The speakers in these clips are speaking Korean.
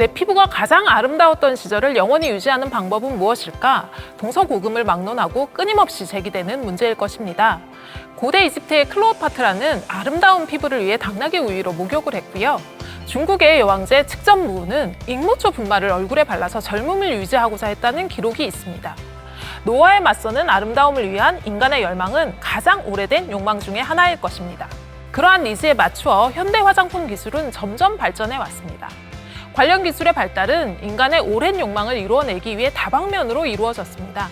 내 피부가 가장 아름다웠던 시절을 영원히 유지하는 방법은 무엇일까? 동서고금을 막론하고 끊임없이 제기되는 문제일 것입니다. 고대 이집트의 클로오파트라는 아름다운 피부를 위해 당나귀 우유로 목욕을 했고요. 중국의 여왕제 측전무는 익모초 분말을 얼굴에 발라서 젊음을 유지하고자 했다는 기록이 있습니다. 노화에 맞서는 아름다움을 위한 인간의 열망은 가장 오래된 욕망 중의 하나일 것입니다. 그러한 니즈에 맞추어 현대 화장품 기술은 점점 발전해 왔습니다. 관련 기술의 발달은 인간의 오랜 욕망을 이루어내기 위해 다방면으로 이루어졌습니다.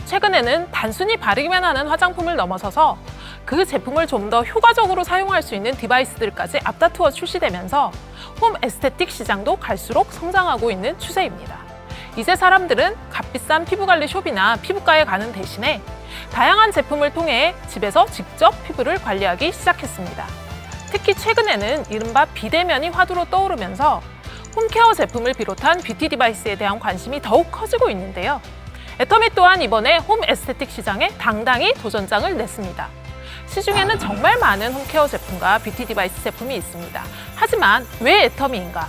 최근에는 단순히 바르기만 하는 화장품을 넘어서서 그 제품을 좀 더 효과적으로 사용할 수 있는 디바이스들까지 앞다투어 출시되면서 홈 에스테틱 시장도 갈수록 성장하고 있는 추세입니다. 이제 사람들은 값비싼 피부관리 숍이나 피부과에 가는 대신에 다양한 제품을 통해 집에서 직접 피부를 관리하기 시작했습니다. 특히 최근에는 이른바 비대면이 화두로 떠오르면서 홈케어 제품을 비롯한 뷰티 디바이스에 대한 관심이 더욱 커지고 있는데요. 애터미 또한 이번에 홈 에스테틱 시장에 당당히 도전장을 냈습니다. 시중에는 정말 많은 홈케어 제품과 뷰티 디바이스 제품이 있습니다. 하지만 왜 애터미인가?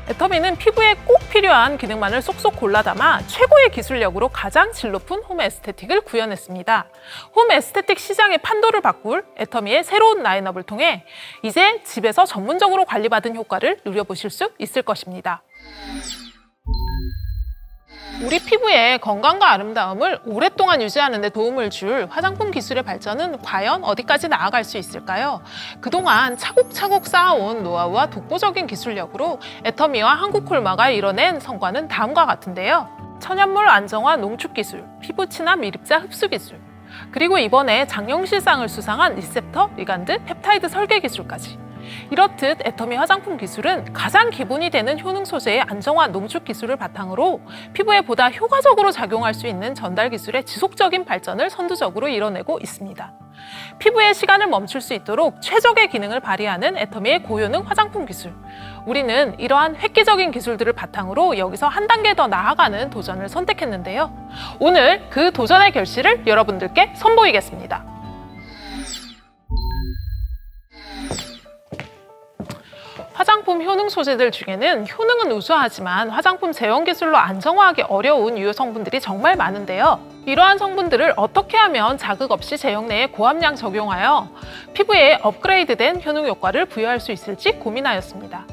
애터미는 피부에 꼭 필요한 기능만을 쏙쏙 골라 담아 최고의 기술력으로 가장 질 높은 홈 에스테틱을 구현했습니다. 홈 에스테틱 시장의 판도를 바꿀 애터미의 새로운 라인업을 통해 이제 집에서 전문적으로 관리받은 효과를 누려보실 수 있을 것입니다. 우리 피부의 건강과 아름다움을 오랫동안 유지하는 데 도움을 줄 화장품 기술의 발전은 과연 어디까지 나아갈 수 있을까요? 그동안 차곡차곡 쌓아온 노하우와 독보적인 기술력으로 애터미와 한국콜마가 이뤄낸 성과는 다음과 같은데요. 천연물 안정화 농축 기술, 피부 친화 미립자 흡수 기술, 그리고 이번에 장영실상을 수상한 리셉터, 리간드, 펩타이드 설계 기술까지. 이렇듯 애터미 화장품 기술은 가장 기본이 되는 효능 소재의 안정화 농축 기술을 바탕으로 피부에 보다 효과적으로 작용할 수 있는 전달 기술의 지속적인 발전을 선두적으로 이뤄내고 있습니다. 피부의 시간을 멈출 수 있도록 최적의 기능을 발휘하는 애터미의 고효능 화장품 기술. 우리는 이러한 획기적인 기술들을 바탕으로 여기서 한 단계 더 나아가는 도전을 선택했는데요. 오늘 그 도전의 결실을 여러분들께 선보이겠습니다. 화장품 효능 소재들 중에는 효능은 우수하지만 화장품 제형 기술로 안정화하기 어려운 유효 성분들이 정말 많은데요. 이러한 성분들을 어떻게 하면 자극 없이 제형 내에 고함량 적용하여 피부에 업그레이드된 효능 효과를 부여할 수 있을지 고민하였습니다.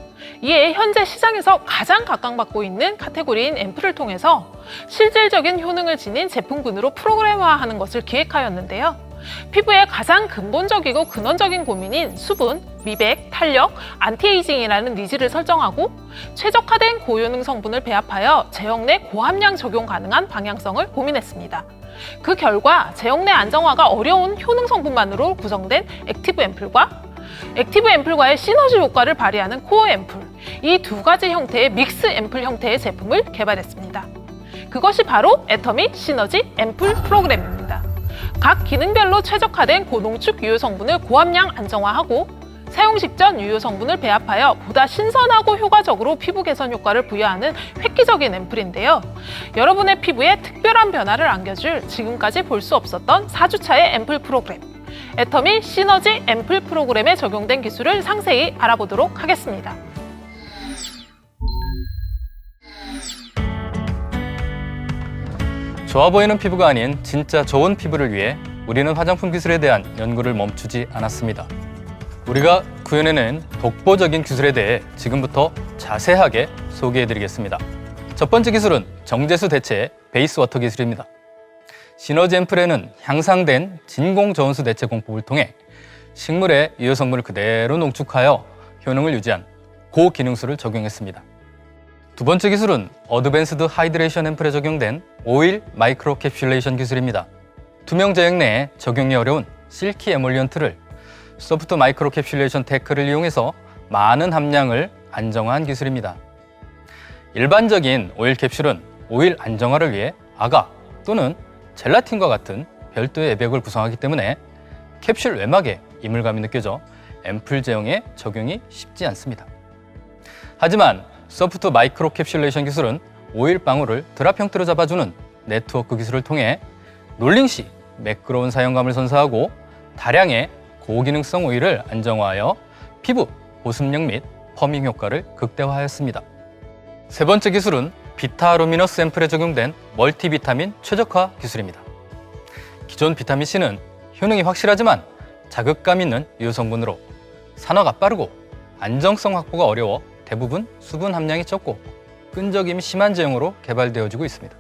이에 현재 시장에서 가장 각광받고 있는 카테고리인 앰플을 통해서 실질적인 효능을 지닌 제품군으로 프로그램화하는 것을 기획하였는데요. 피부의 가장 근본적이고 근원적인 고민인 수분, 미백, 탄력, 안티에이징이라는 니즈를 설정하고 최적화된 고효능 성분을 배합하여 제형 내 고함량 적용 가능한 방향성을 고민했습니다. 그 결과 제형 내 안정화가 어려운 효능 성분만으로 구성된 액티브 앰플과 액티브 앰플과의 시너지 효과를 발휘하는 코어 앰플, 이 두 가지 형태의 믹스 앰플 형태의 제품을 개발했습니다. 그것이 바로 애터미 시너지 앰플 프로그램입니다. 각 기능별로 최적화된 고농축 유효 성분을 고함량 안정화하고 사용 직전 유효 성분을 배합하여 보다 신선하고 효과적으로 피부 개선 효과를 부여하는 획기적인 앰플인데요. 여러분의 피부에 특별한 변화를 안겨줄 지금까지 볼 수 없었던 4주차의 앰플 프로그램, 애터미 시너지 앰플 프로그램에 적용된 기술을 상세히 알아보도록 하겠습니다. 좋아 보이는 피부가 아닌 진짜 좋은 피부를 위해 우리는 화장품 기술에 대한 연구를 멈추지 않았습니다. 우리가 구현해낸 독보적인 기술에 대해 지금부터 자세하게 소개해드리겠습니다. 첫 번째 기술은 정제수 대체 베이스 워터 기술입니다. 시너지 앰플에는 향상된 진공 저온수 대체 공법을 통해 식물의 유효 성분을 그대로 농축하여 효능을 유지한 고기능수를 적용했습니다. 두 번째 기술은 어드밴스드 하이드레이션 앰플에 적용된 오일 마이크로 캡슐레이션 기술입니다. 투명 제형 내에 적용이 어려운 실키 에몰리언트를 소프트 마이크로 캡슐레이션 테크를 이용해서 많은 함량을 안정화한 기술입니다. 일반적인 오일 캡슐은 오일 안정화를 위해 아가 또는 젤라틴과 같은 별도의 외벽을 구성하기 때문에 캡슐 외막에 이물감이 느껴져 앰플 제형에 적용이 쉽지 않습니다. 하지만 소프트 마이크로 캡슐레이션 기술은 오일 방울을 드랍 형태로 잡아주는 네트워크 기술을 통해 롤링 시 매끄러운 사용감을 선사하고 다량의 고기능성 오일을 안정화하여 피부 보습력 및 펌밍 효과를 극대화하였습니다. 세 번째 기술은 비타루미너스 앰플에 적용된 멀티비타민 최적화 기술입니다. 기존 비타민C는 효능이 확실하지만 자극감 있는 유효 성분으로 산화가 빠르고 안정성 확보가 어려워 대부분 수분 함량이 적고 끈적임이 심한 제형으로 개발되어지고 있습니다.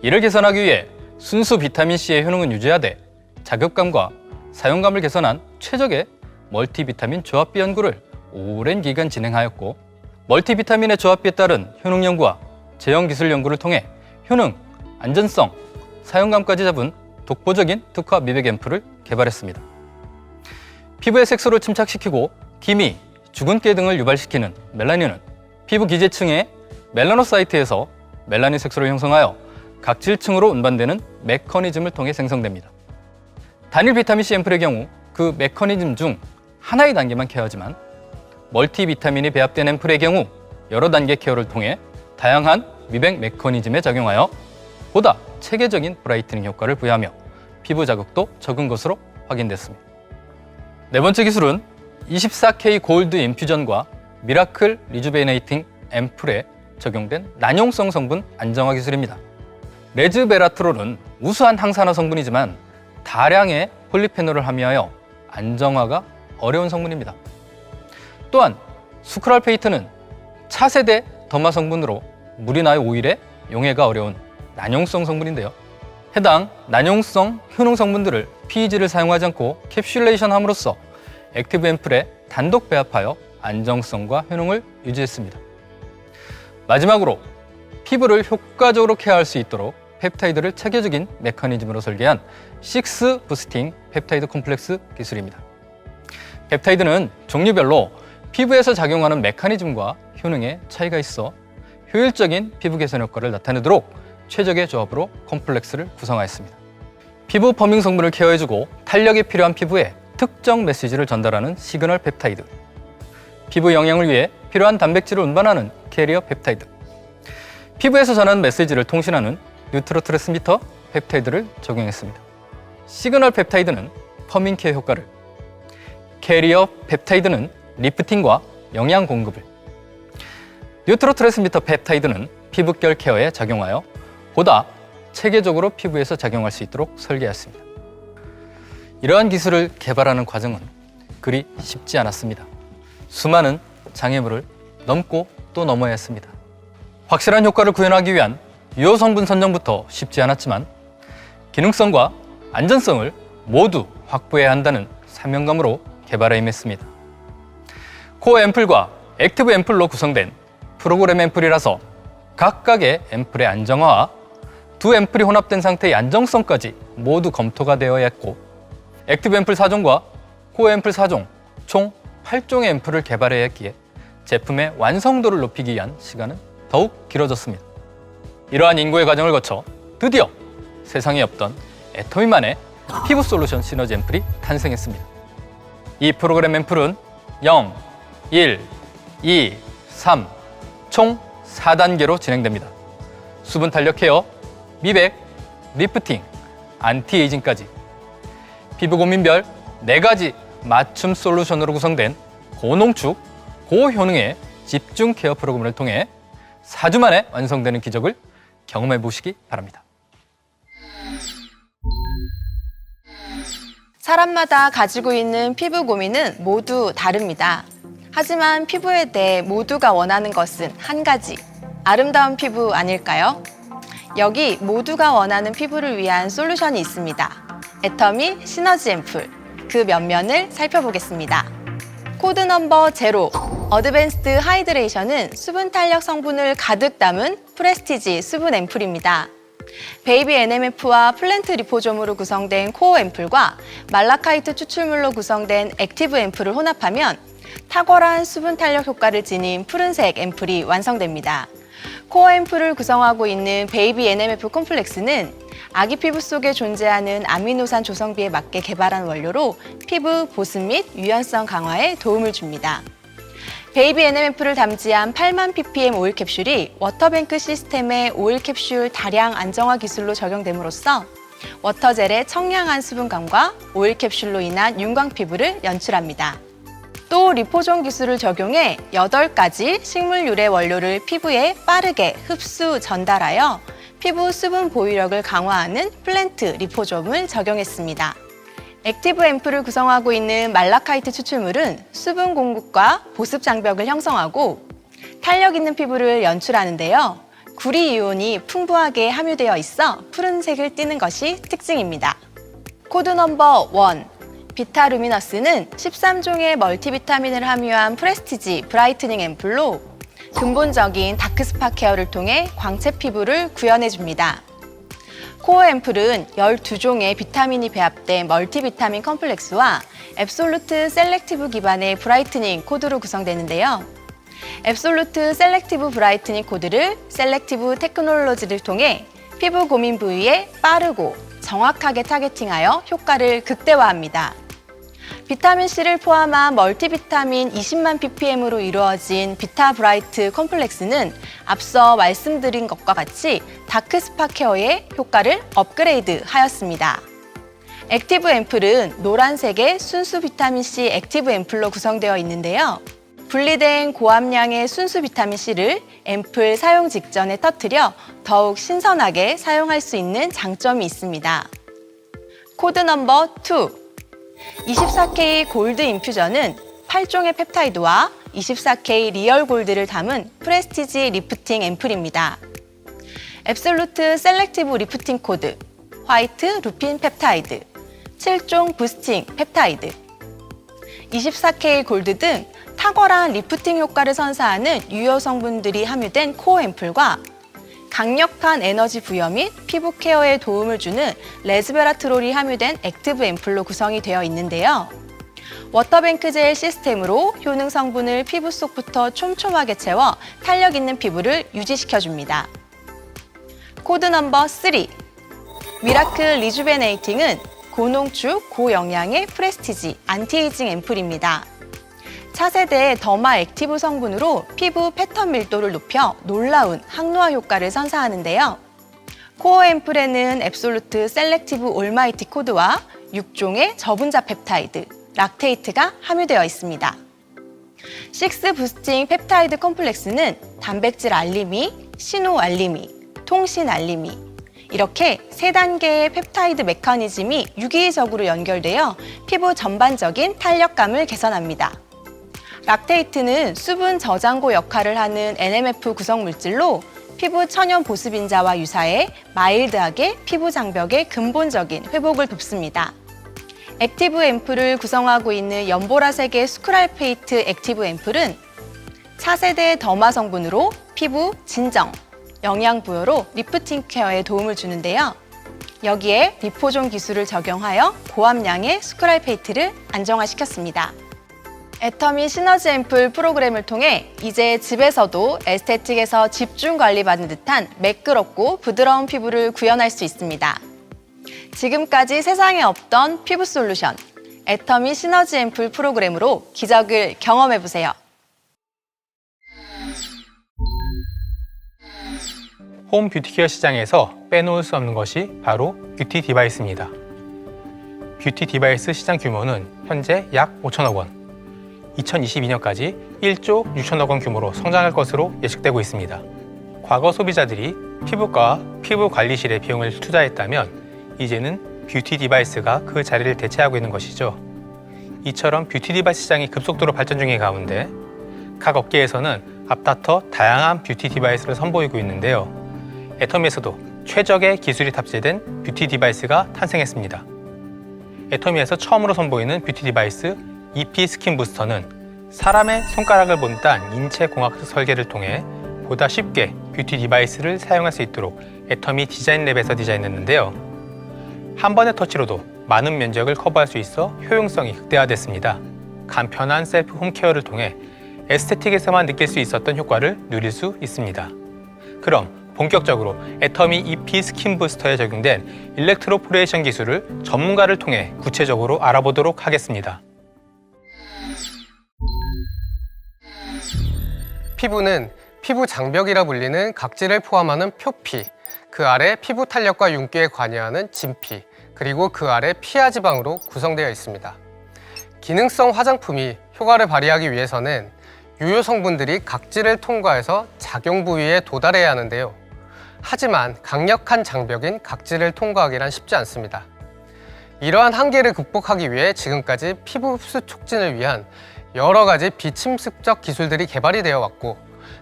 이를 개선하기 위해 순수 비타민C의 효능은 유지하되 자극감과 사용감을 개선한 최적의 멀티비타민 조합비 연구를 오랜 기간 진행하였고, 멀티비타민의 조합비에 따른 효능 연구와 제형 기술 연구를 통해 효능, 안전성, 사용감까지 잡은 독보적인 특화 미백 앰플을 개발했습니다. 피부의 색소를 침착시키고 기미, 주근깨 등을 유발시키는 멜라닌은 피부 기재층의 멜라노사이트에서 멜라닌 색소를 형성하여 각질층으로 운반되는 메커니즘을 통해 생성됩니다. 단일 비타민C 앰플의 경우 그 메커니즘 중 하나의 단계만 케어하지만 멀티비타민이 배합된 앰플의 경우 여러 단계 케어를 통해 다양한 미백 메커니즘에 작용하여 보다 체계적인 브라이트닝 효과를 부여하며 피부 자극도 적은 것으로 확인됐습니다. 네 번째 기술은 24K 골드 인퓨전과 미라클 리주베네이팅 앰플에 적용된 난용성 성분 안정화 기술입니다. 레즈베라트롤은 우수한 항산화 성분이지만 다량의 폴리페놀을 함유하여 안정화가 어려운 성분입니다. 또한 수크랄페이트는 차세대 더마 성분으로 물이나 오일에 용해가 어려운 난용성 성분인데요. 해당 난용성 효능 성분들을 PEG를 사용하지 않고 캡슐레이션함으로써 액티브 앰플에 단독 배합하여 안정성과 효능을 유지했습니다. 마지막으로 피부를 효과적으로 케어할 수 있도록 펩타이드를 체계적인 메커니즘으로 설계한 6 부스팅 펩타이드 콤플렉스 기술입니다. 펩타이드는 종류별로 피부에서 작용하는 메커니즘과 효능에 차이가 있어 효율적인 피부 개선 효과를 나타내도록 최적의 조합으로 콤플렉스를 구성하였습니다. 피부 펌밍 성분을 케어해주고 탄력이 필요한 피부에 특정 메시지를 전달하는 시그널 펩타이드, 피부 영양을 위해 필요한 단백질을 운반하는 캐리어 펩타이드, 피부에서 전하는 메시지를 통신하는 뉴트로트랜스미터 펩타이드를 적용했습니다. 시그널 펩타이드는 펌밍 케어 효과를, 캐리어 펩타이드는 리프팅과 영양 공급을, 뉴트로트랜스미터 펩타이드는 피부결 케어에 작용하여 보다 체계적으로 피부에서 작용할 수 있도록 설계했습니다. 이러한 기술을 개발하는 과정은 그리 쉽지 않았습니다. 수많은 장애물을 넘고 또 넘어야 했습니다. 확실한 효과를 구현하기 위한 유효 성분 선정부터 쉽지 않았지만 기능성과 안전성을 모두 확보해야 한다는 사명감으로 개발에 임했습니다. 코어 앰플과 액티브 앰플로 구성된 프로그램 앰플이라서 각각의 앰플의 안정화와 두 앰플이 혼합된 상태의 안정성까지 모두 검토가 되어야 했고, 액티브 앰플 4종과 코어 앰플 4종, 총 8종의 앰플을 개발해야 했기에 제품의 완성도를 높이기 위한 시간은 더욱 길어졌습니다. 이러한 인고의 과정을 거쳐 드디어 세상에 없던 애터미만의 피부 솔루션 시너지 앰플이 탄생했습니다. 이 프로그램 앰플은 0, 1, 2, 3, 총 4단계로 진행됩니다. 수분 탄력 케어, 미백, 리프팅, 안티에이징까지 피부 고민별 4가지 맞춤 솔루션으로 구성된 고농축, 고효능의 집중 케어 프로그램을 통해 4주 만에 완성되는 기적을 경험해 보시기 바랍니다. 사람마다 가지고 있는 피부 고민은 모두 다릅니다. 하지만 피부에 대해 모두가 원하는 것은 한 가지, 아름다운 피부 아닐까요? 여기 모두가 원하는 피부를 위한 솔루션이 있습니다. 애터미 시너지 앰플, 그 면면을 살펴보겠습니다. 코드 넘버 0, 어드밴스드 하이드레이션은 수분 탄력 성분을 가득 담은 프레스티지 수분 앰플입니다. 베이비 NMF와 플랜트 리포좀으로 구성된 코어 앰플과 말라카이트 추출물로 구성된 액티브 앰플을 혼합하면 탁월한 수분 탄력 효과를 지닌 푸른색 앰플이 완성됩니다. 코어 앰플을 구성하고 있는 베이비 NMF 콤플렉스는 아기 피부 속에 존재하는 아미노산 조성비에 맞게 개발한 원료로 피부 보습 및 유연성 강화에 도움을 줍니다. 베이비 NMF를 담지한 8만 ppm 오일 캡슐이 워터뱅크 시스템의 오일 캡슐 다량 안정화 기술로 적용됨으로써 워터젤의 청량한 수분감과 오일 캡슐로 인한 윤광 피부를 연출합니다. 또 리포존 기술을 적용해 8가지 식물 유래 원료를 피부에 빠르게 흡수 전달하여 피부 수분 보유력을 강화하는 플랜트 리포솜을 적용했습니다. 액티브 앰플을 구성하고 있는 말라카이트 추출물은 수분 공급과 보습 장벽을 형성하고 탄력 있는 피부를 연출하는데요. 구리 이온이 풍부하게 함유되어 있어 푸른색을 띠는 것이 특징입니다. 코드 넘버 1. 비타루미너스는 13종의 멀티비타민을 함유한 프레스티지 브라이트닝 앰플로 근본적인 다크스팟 케어를 통해 광채 피부를 구현해줍니다. 코어 앰플은 12종의 비타민이 배합된 멀티비타민 컴플렉스와 앱솔루트 셀렉티브 기반의 브라이트닝 코드로 구성되는데요. 앱솔루트 셀렉티브 브라이트닝 코드를 셀렉티브 테크놀로지를 통해 피부 고민 부위에 빠르고 정확하게 타겟팅하여 효과를 극대화합니다. 비타민C를 포함한 멀티비타민 20만 ppm으로 이루어진 비타 브라이트 컴플렉스는 앞서 말씀드린 것과 같이 다크스팟 케어의 효과를 업그레이드 하였습니다. 액티브 앰플은 노란색의 순수 비타민C 액티브 앰플로 구성되어 있는데요. 분리된 고함량의 순수 비타민C를 앰플 사용 직전에 터뜨려 더욱 신선하게 사용할 수 있는 장점이 있습니다. 코드 넘버 2. 24K 골드 인퓨전은 8종의 펩타이드와 24K 리얼 골드를 담은 프레스티지 리프팅 앰플입니다. 앱솔루트 셀렉티브 리프팅 코드, 화이트 루핀 펩타이드, 7종 부스팅 펩타이드, 24K 골드 등 탁월한 리프팅 효과를 선사하는 유효 성분들이 함유된 코어 앰플과 강력한 에너지 부여 및 피부 케어에 도움을 주는 레즈베라트롤이 함유된 액티브 앰플로 구성이 되어 있는데요. 워터뱅크 젤 시스템으로 효능 성분을 피부 속부터 촘촘하게 채워 탄력 있는 피부를 유지시켜줍니다. 코드 넘버 3. 미라클 리주베네이팅은 고농축, 고영양의 프레스티지 안티에이징 앰플입니다. 차세대 더마 액티브 성분으로 피부 패턴 밀도를 높여 놀라운 항노화 효과를 선사하는데요. 코어 앰플에는 앱솔루트 셀렉티브 올마이티 코드와 6종의 저분자 펩타이드, 락테이트가 함유되어 있습니다. 6 부스팅 펩타이드 컴플렉스는 단백질 알림이, 신호 알림이, 통신 알림이 이렇게 3단계의 펩타이드 메커니즘이 유기적으로 연결되어 피부 전반적인 탄력감을 개선합니다. 락테이트는 수분 저장고 역할을 하는 NMF 구성 물질로 피부 천연 보습인자와 유사해 마일드하게 피부 장벽의 근본적인 회복을 돕습니다. 액티브 앰플을 구성하고 있는 연보라색의 스크랄페이트 액티브 앰플은 차세대 더마 성분으로 피부 진정, 영양 부여로 리프팅 케어에 도움을 주는데요. 여기에 리포존 기술을 적용하여 고함량의 스크랄페이트를 안정화시켰습니다. 애터미 시너지 앰플 프로그램을 통해 이제 집에서도 에스테틱에서 집중 관리받는 듯한 매끄럽고 부드러운 피부를 구현할 수 있습니다. 지금까지 세상에 없던 피부 솔루션, 애터미 시너지 앰플 프로그램으로 기적을 경험해보세요. 홈 뷰티케어 시장에서 빼놓을 수 없는 것이 바로 뷰티 디바이스입니다. 뷰티 디바이스 시장 규모는 현재 약 5천억 원, 2022년까지 1조 6천억 원 규모로 성장할 것으로 예측되고 있습니다. 과거 소비자들이 피부과 피부 관리실에 비용을 투자했다면 이제는 뷰티 디바이스가 그 자리를 대체하고 있는 것이죠. 이처럼 뷰티 디바이스 시장이 급속도로 발전 중인 가운데 각 업계에서는 앞다퉈 다양한 뷰티 디바이스를 선보이고 있는데요. 애터미에서도 최적의 기술이 탑재된 뷰티 디바이스가 탄생했습니다. 애터미에서 처음으로 선보이는 뷰티 디바이스 EP 스킨 부스터는 사람의 손가락을 본딴 인체공학적 설계를 통해 보다 쉽게 뷰티 디바이스를 사용할 수 있도록 애터미 디자인랩에서 디자인했는데요. 한 번의 터치로도 많은 면적을 커버할 수 있어 효용성이 극대화됐습니다. 간편한 셀프 홈케어를 통해 에스테틱에서만 느낄 수 있었던 효과를 누릴 수 있습니다. 그럼 본격적으로 애터미 EP 스킨 부스터에 적용된 일렉트로포레이션 기술을 전문가를 통해 구체적으로 알아보도록 하겠습니다. 피부는 피부 장벽이라 불리는 각질을 포함하는 표피, 그 아래 피부 탄력과 윤기에 관여하는 진피, 그리고 그 아래 피하 지방으로 구성되어 있습니다. 기능성 화장품이 효과를 발휘하기 위해서는 유효 성분들이 각질을 통과해서 작용 부위에 도달해야 하는데요. 하지만 강력한 장벽인 각질을 통과하기란 쉽지 않습니다. 이러한 한계를 극복하기 위해 지금까지 피부 흡수 촉진을 위한 여러 가지 비침습적 기술들이 개발이 되어 왔고,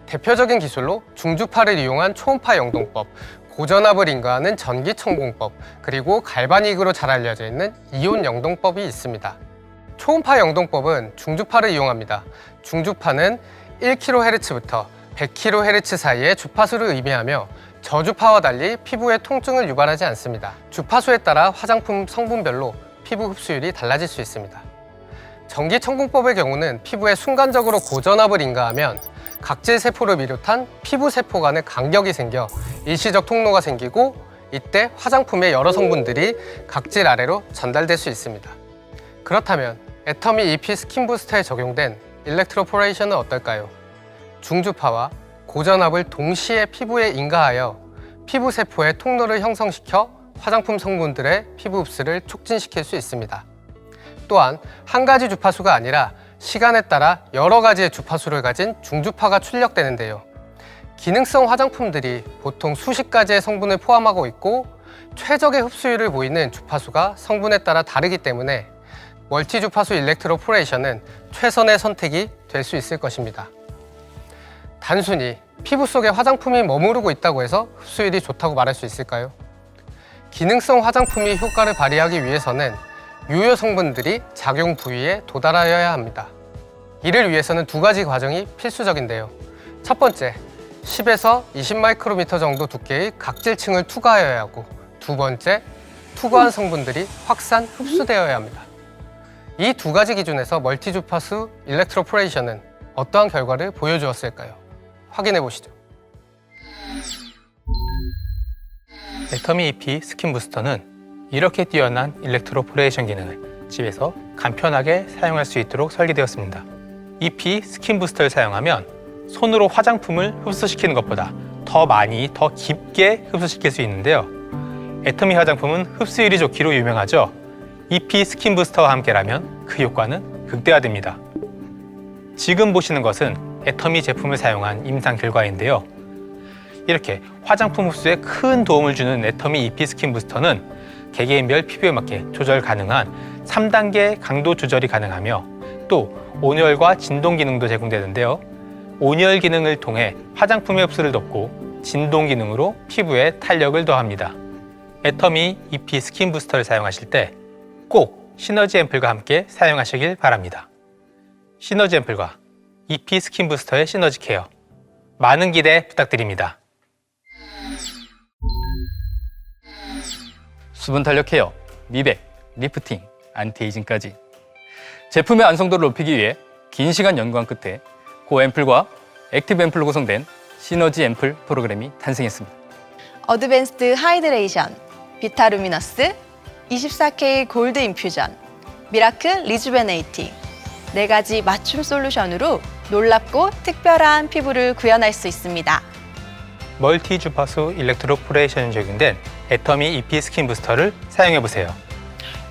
대표적인 기술로 중주파를 이용한 초음파 영동법, 고전압을 인가하는 전기천공법, 그리고 갈바닉으로 잘 알려져 있는 이온 영동법이 있습니다. 초음파 영동법은 중주파를 이용합니다. 중주파는 1kHz부터 100kHz 사이의 주파수를 의미하며 저주파와 달리 피부에 통증을 유발하지 않습니다. 주파수에 따라 화장품 성분별로 피부 흡수율이 달라질 수 있습니다. 전기천공법의 경우는 피부에 순간적으로 고전압을 인가하면 각질 세포를 비롯한 피부 세포 간에 간격이 생겨 일시적 통로가 생기고, 이때 화장품의 여러 성분들이 각질 아래로 전달될 수 있습니다. 그렇다면 애터미 EP 스킨 부스터에 적용된 일렉트로포레이션은 어떨까요? 중주파와 고전압을 동시에 피부에 인가하여 피부 세포의 통로를 형성시켜 화장품 성분들의 피부 흡수를 촉진시킬 수 있습니다. 또한 한 가지 주파수가 아니라 시간에 따라 여러 가지의 주파수를 가진 중주파가 출력되는데요. 기능성 화장품들이 보통 수십 가지의 성분을 포함하고 있고, 최적의 흡수율을 보이는 주파수가 성분에 따라 다르기 때문에 멀티 주파수 일렉트로포레이션은 최선의 선택이 될 수 있을 것입니다. 단순히 피부 속에 화장품이 머무르고 있다고 해서 흡수율이 좋다고 말할 수 있을까요? 기능성 화장품이 효과를 발휘하기 위해서는 유효 성분들이 작용 부위에 도달하여야 합니다. 이를 위해서는 두 가지 과정이 필수적인데요. 첫 번째, 10에서 20마이크로미터 정도 두께의 각질층을 투과하여야 하고, 두 번째, 투과한 성분들이 확산 흡수되어야 합니다. 이 두 가지 기준에서 멀티 주파수 일렉트로포레이션은 어떠한 결과를 보여주었을까요? 확인해 보시죠. 애터미 EP 스킨 부스터는 이렇게 뛰어난 일렉트로포레이션 기능을 집에서 간편하게 사용할 수 있도록 설계되었습니다. EP 스킨 부스터를 사용하면 손으로 화장품을 흡수시키는 것보다 더 많이, 더 깊게 흡수시킬 수 있는데요. 애터미 화장품은 흡수율이 좋기로 유명하죠. EP 스킨 부스터와 함께라면 그 효과는 극대화됩니다. 지금 보시는 것은 애터미 제품을 사용한 임상 결과인데요. 이렇게 화장품 흡수에 큰 도움을 주는 애터미 EP 스킨 부스터는 개개인별 피부에 맞게 조절 가능한 3단계 강도 조절이 가능하며, 또 온열과 진동 기능도 제공되는데요. 온열 기능을 통해 화장품의 흡수를 돕고, 진동 기능으로 피부에 탄력을 더합니다. 애터미 EP 스킨 부스터를 사용하실 때 꼭 시너지 앰플과 함께 사용하시길 바랍니다. 시너지 앰플과 EP 스킨 부스터의 시너지 케어, 많은 기대 부탁드립니다. 수분 탄력 케어, 미백, 리프팅, 안티에이징까지 제품의 완성도를 높이기 위해 긴 시간 연구한 끝에 고앰플과 액티브 앰플로 구성된 시너지 앰플 프로그램이 탄생했습니다. 어드밴스드 하이드레이션, 비타루미너스, 24K 골드 인퓨전, 미라클 리주베네이팅, 4가지 맞춤 솔루션으로 놀랍고 특별한 피부를 구현할 수 있습니다. 멀티 주파수 일렉트로포레이션이 적용된 애터미 EP 스킨 부스터를 사용해보세요.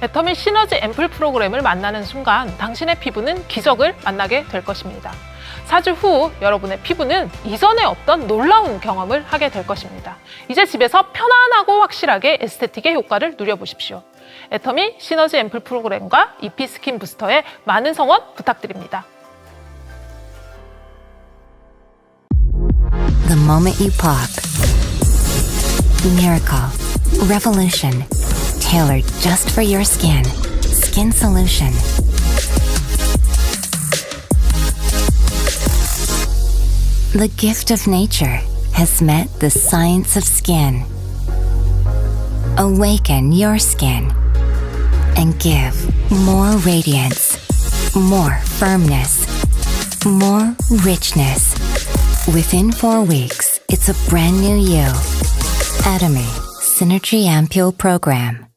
애터미 시너지 앰플 프로그램을 만나는 순간 당신의 피부는 기적을 만나게 될 것입니다. 4주 후 여러분의 피부는 이전에 없던 놀라운 경험을 하게 될 것입니다. 이제 집에서 편안하고 확실하게 에스테틱의 효과를 누려보십시오. 애터미 시너지 앰플 프로그램과 EP 스킨 부스터에 많은 성원 부탁드립니다. The moment you pop. Miracle. Revolution. Tailored just for your skin. Skin Solution. The gift of nature has met the science of skin. Awaken your skin and give more radiance, more firmness, more richness. Within 4 weeks, it's a brand new you. Atomy Synergy Ampule Program.